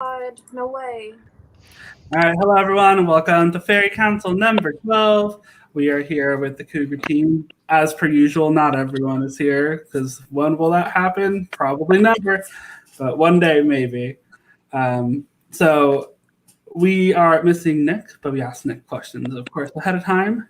God, no way. All right, hello everyone, and welcome to Fairy Council number 12. We are here with the Kougra team. As per usual, not everyone is here, because when will that happen? Probably never, but one day maybe. So we are missing Nick, but we asked Nick questions, of course, ahead of time.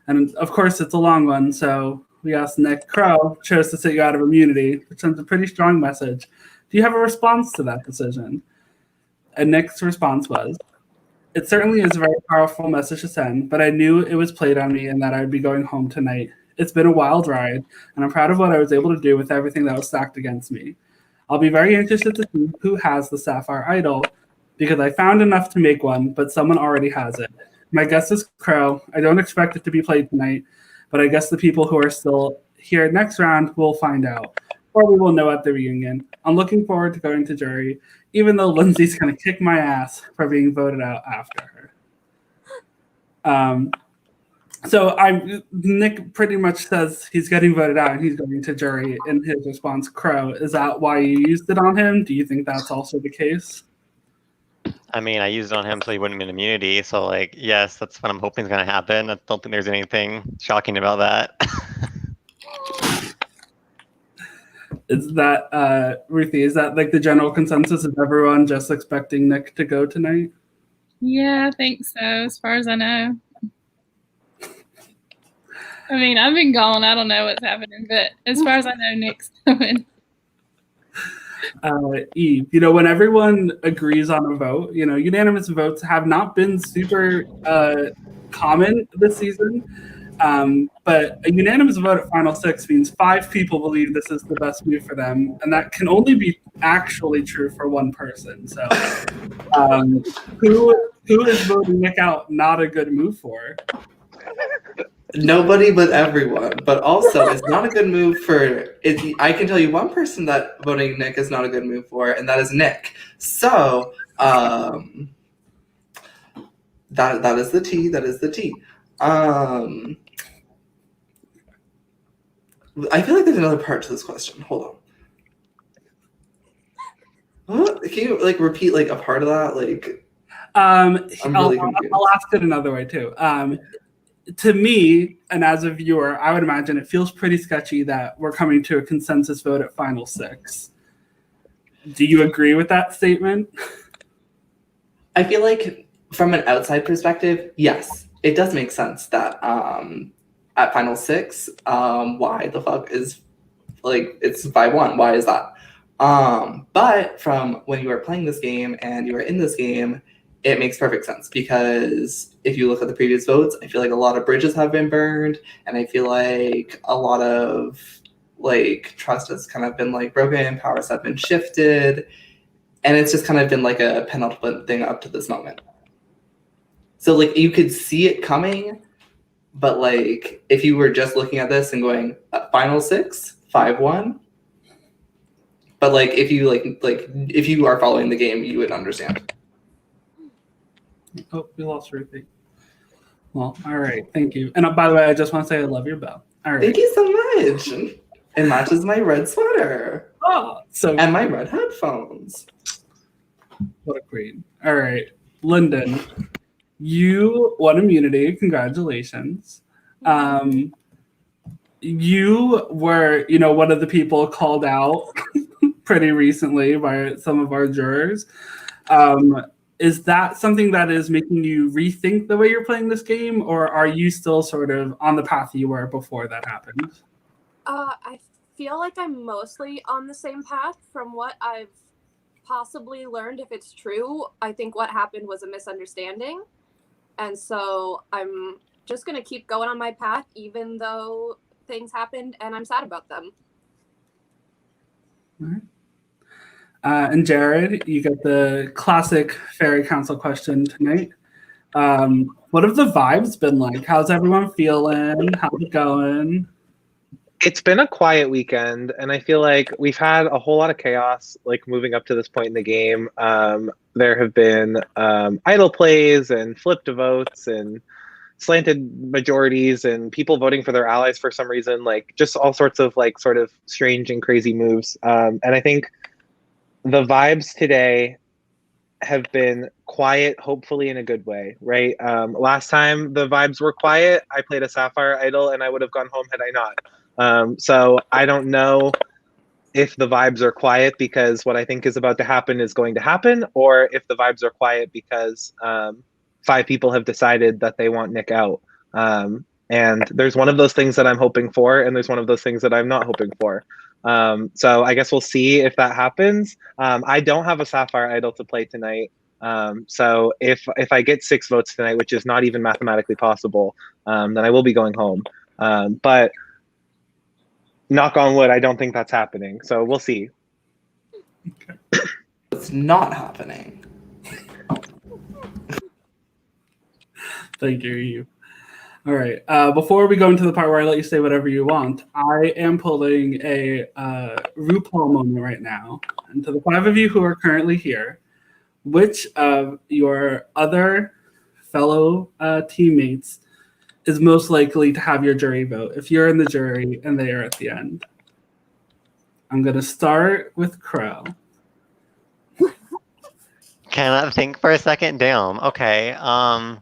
And of course, it's a long one, so we asked Nick. Crow chose to sit you out of immunity, which sends a pretty strong message. Do you have a response to that decision? And Nick's response was, it certainly is a very powerful message to send, but I knew it was played on me and that I'd be going home tonight. It's been a wild ride, and I'm proud of what I was able to do with everything that was stacked against me. I'll be very interested to see who has the Sapphire Idol, because I found enough to make one, but someone already has it. My guess is Crow. I don't expect it to be played tonight, but I guess the people who are still here next round will find out, or we will know at the reunion. I'm looking forward to going to jury, even though Lindsay's going to kick my ass for being voted out after her. Nick pretty much says he's getting voted out and he's going to jury in his response, Crow. Is that why you used it on him? Do you think that's also the case? I mean, I used it on him so he wouldn't win immunity. So, like, yes, that's what I'm hoping is going to happen. I don't think there's anything shocking about that. Is that, Ruthie, is that like the general consensus of everyone just expecting Nick to go tonight? Yeah, I think so, as far as I know. I mean, I've been gone. I don't know what's happening, but as far as I know, Nick's going. Eve, when everyone agrees on a vote, unanimous votes have not been super common this season. But a unanimous vote at Final Six means 5 people believe this is the best move for them, and that can only be actually true for one person. So, who is voting Nick out not a good move for? Nobody but everyone. But also, it's not a good move for. I can tell you one person that voting Nick is not a good move for, and that is Nick. So, that is the T. That is the T. I feel like there's another part to this question. Hold on. What? Can you repeat a part of that? I'm really confused. I'll ask it another way too. To me, and as a viewer, I would imagine it feels pretty sketchy that we're coming to a consensus vote at Final Six. Do you agree with that statement? I feel like from an outside perspective, yes, it does make sense that at Final Six, why the fuck is it's 5-1? Why is that? But from when you are playing this game and you are in this game, it makes perfect sense, because if you look at the previous votes, I feel like a lot of bridges have been burned, and I feel like a lot of trust has kind of been broken, powers have been shifted, and it's just kind of been a penultimate thing up to this moment. So you could see it coming, but if you were just looking at this and going Final Six 5-1, but if you if you are following the game, you would understand. Oh, we lost Ruthie. Well, all right, thank you. And by the way, I just want to say I love your bell. All right. Thank you so much. It matches my red sweater. Oh, and my red headphones. What a queen. All right, Lyndon, you won immunity. Congratulations. You were, one of the people called out pretty recently by some of our jurors. Is that something that is making you rethink the way you're playing this game, or are you still sort of on the path you were before that happened? I feel like I'm mostly on the same path from what I've possibly learned. If it's true, I think what happened was a misunderstanding. And so I'm just going to keep going on my path, even though things happened and I'm sad about them. All right. And Jared, you get the classic Fairy Council question tonight. What have the vibes been like? How's everyone feeling? How's it going? It's been a quiet weekend, and I feel like we've had a whole lot of chaos moving up to this point in the game. There have been idle plays and flipped votes and slanted majorities and people voting for their allies for some reason, just all sorts of sort of strange and crazy moves. And I think the vibes today have been quiet, hopefully in a good way, right? Last time the vibes were quiet, I played a Sapphire Idol and I would have gone home had I not. So I don't know if the vibes are quiet because what I think is about to happen is going to happen, or if the vibes are quiet because 5 people have decided that they want Nick out. And there's one of those things that I'm hoping for, and there's one of those things that I'm not hoping for. So I guess we'll see if that happens. I don't have a Sapphire Idol to play tonight. So if I get 6 votes tonight, which is not even mathematically possible, then I will be going home. But knock on wood, I don't think that's happening. So we'll see. It's not happening. Thank you, Eve. All right. Before we go into the part where I let you say whatever you want, I am pulling a RuPaul moment right now. And to the 5 of you who are currently here, which of your other fellow teammates is most likely to have your jury vote if you're in the jury and they are at the end? I'm going to start with Crow. Cannot think for a second. Damn. Okay. Out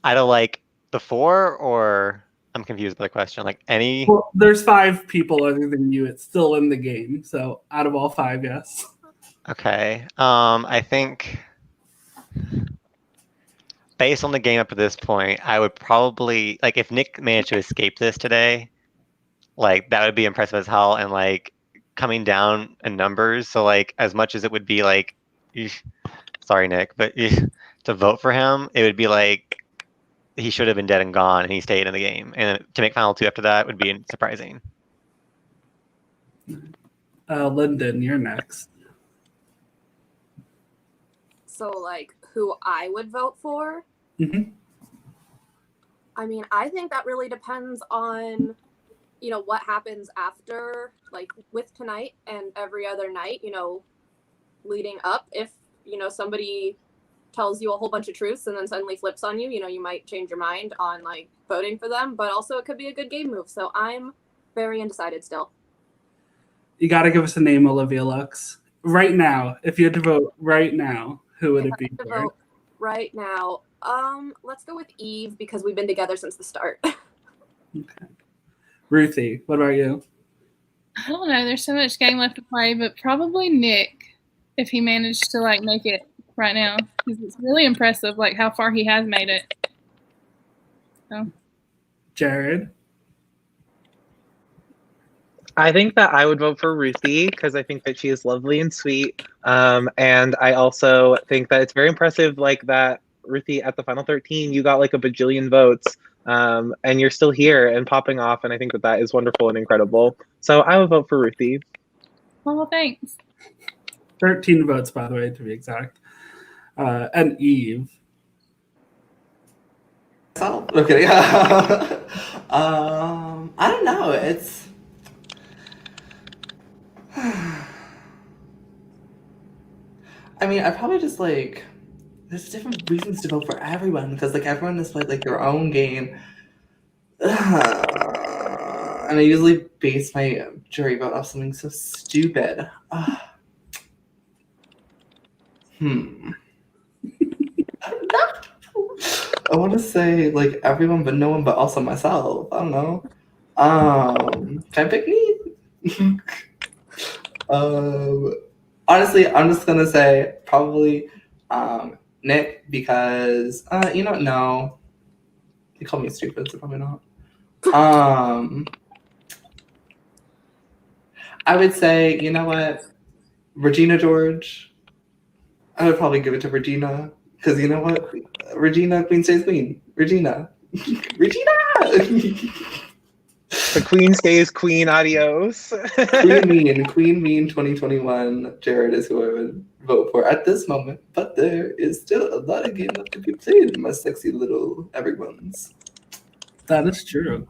of like the 4, or I'm confused by the question. Like any. Well, there's 5 people other than you. It's still in the game. So out of all 5, yes. Okay. I think based on the game up to this point, I would probably like if Nick managed to escape this today, like that would be impressive as hell, and like coming down in numbers. So like as much as it would be like, sorry Nick, but to vote for him, it would be like he should have been dead and gone, and he stayed in the game. And to make final 2 after that would be surprising. Lyndon, you're next. So, like, who I would vote for? Mm-hmm. I mean, I think that really depends on, you know, what happens after, like, with tonight and every other night, you know, leading up. If, you know, somebody tells you a whole bunch of truths and then suddenly flips on you, you know, you might change your mind on, like, voting for them. But also it could be a good game move. So I'm very undecided still. You got to give us a name, Olivia Lux. Right now, if you had to vote right now, who would it be To for? vote right now, let's go with Eve because we've been together since the start. Okay. Ruthie, what about you? I don't know. There's so much game left to play, but probably Nick, if he managed to like make it right now, because it's really impressive, like how far he has made it. So. Jared? I think that I would vote for Ruthie because I think that she is lovely and sweet. And I also think that it's very impressive, like that Ruthie at the final 13, you got like a bajillion votes, and you're still here and popping off. And I think that that is wonderful and incredible. So I would vote for Ruthie. Well, thanks. 13 votes, by the way, to be exact. And Eve. Okay. I don't know. It's. I mean, I probably just like there's different reasons to vote for everyone because like everyone has played like their own game, and I usually base my jury vote off something so stupid. I want to say like everyone but no one but also myself. I don't know. Can I pick me? Honestly, I'm just gonna say probably Nick because you don't know. They call me stupid, so probably not. I would say, you know what? Regina George. I would probably give it to Regina. Because you know what? Regina, Queen stays queen. Regina. Regina! The queen stays queen. Adios. Queen Mean 2021. Jared is who I would vote for at this moment. But there is still a lot of game left to be played, my sexy little everyone's. That is true.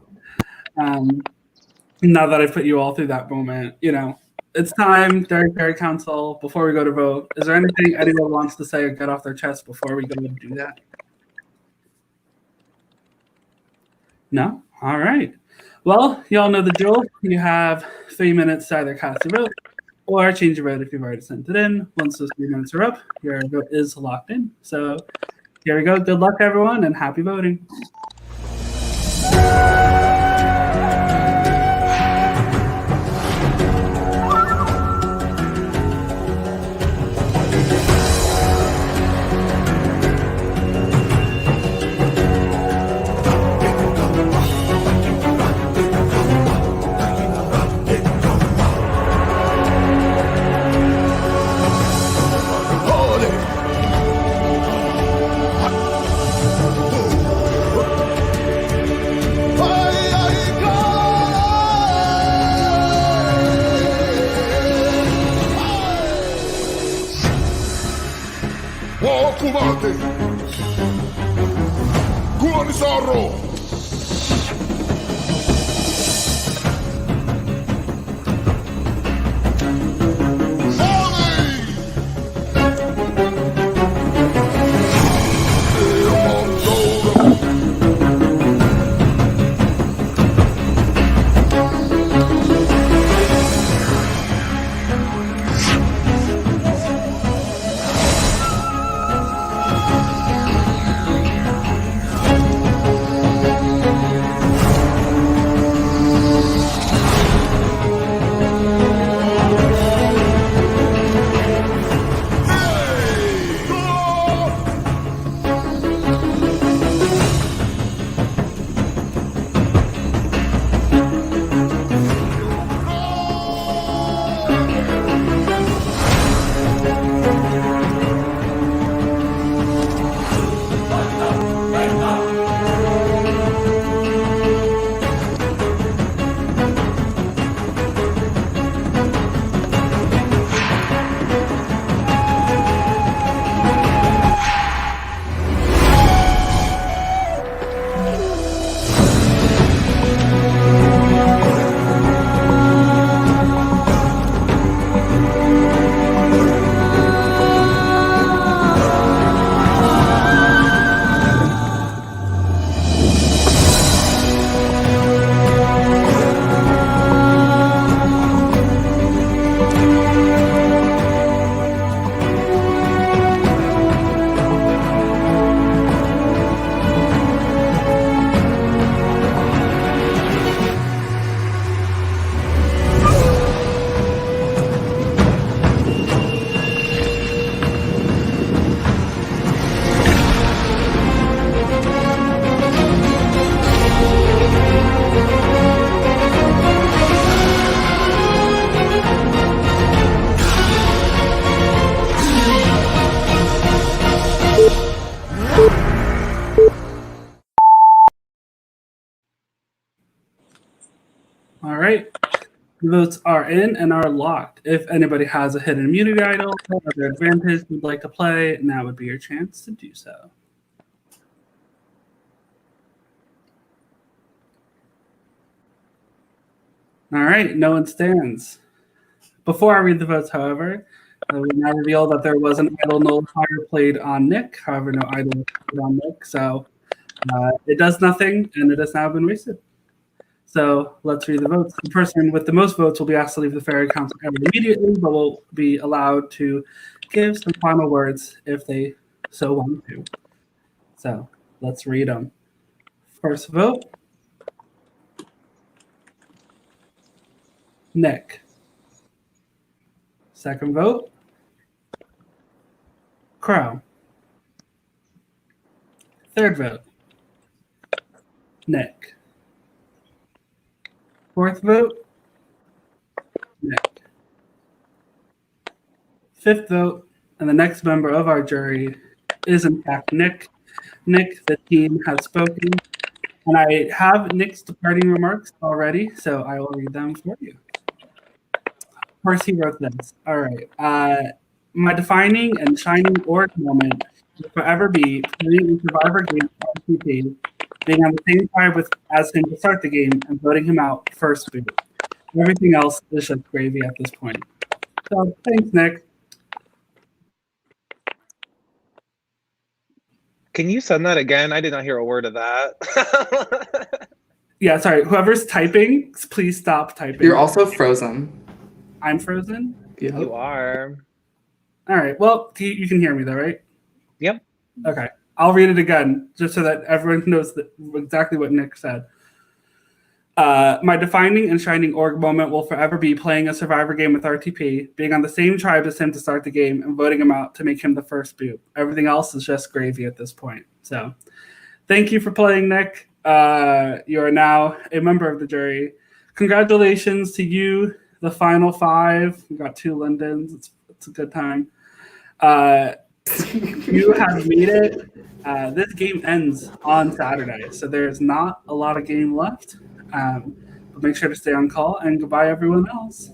Now that I've put you all through that moment, you know, it's time, Derek Perry Council, before we go to vote. Is there anything anyone wants to say or get off their chest before we go and do that? No? All right. Well, you all know the drill. You have 3 minutes to either cast your vote, or change your vote if you've already sent it in. Once those 3 minutes are up, your vote is locked in. So here we go. Good luck, everyone, and happy voting. Kumate. Guani Saro. All right. The votes are in and are locked. If anybody has a hidden immunity idol or other advantage you'd like to play, now would be your chance to do so. All right, no one stands. Before I read the votes, however, I will now reveal that there was an idol nullifier played on Nick. However, no idol was played on Nick, so it does nothing, and it has now been wasted. So let's read the votes. The person with the most votes will be asked to leave the Fairy Council immediately, but will be allowed to give some final words if they so want to. So let's read them. First vote, Nick. Second vote, Crow. Third vote, Nick. Fourth vote, Nick. Fifth vote, and the next member of our jury is in fact Nick. Nick, the team has spoken, and I have Nick's departing remarks already, so I will read them for you. Of course, he wrote this. All right. My defining and shining org moment will forever be playing in Survivor Game RTP, being on the same side as him to start the game and voting him out first boot. Everything else is just gravy at this point. So thanks, Nick. Can you send that again? I did not hear a word of that. Yeah, sorry. Whoever's typing, please stop typing. You're also frozen. I'm frozen? Yep. You are. All right. Well, you can hear me though, right? Yep. Okay. I'll read it again just so that everyone knows exactly what Nick said. My defining and shining org moment will forever be playing a Survivor game with RTP, being on the same tribe as him to start the game, and voting him out to make him the first boot. Everything else is just gravy at this point. So thank you for playing, Nick. You are now a member of the jury. Congratulations to you, the final 5. We got 2 Lindens. It's a good time. You have made it. This game ends on Saturday, so there's not a lot of game left. But make sure to stay on call, and goodbye, everyone else.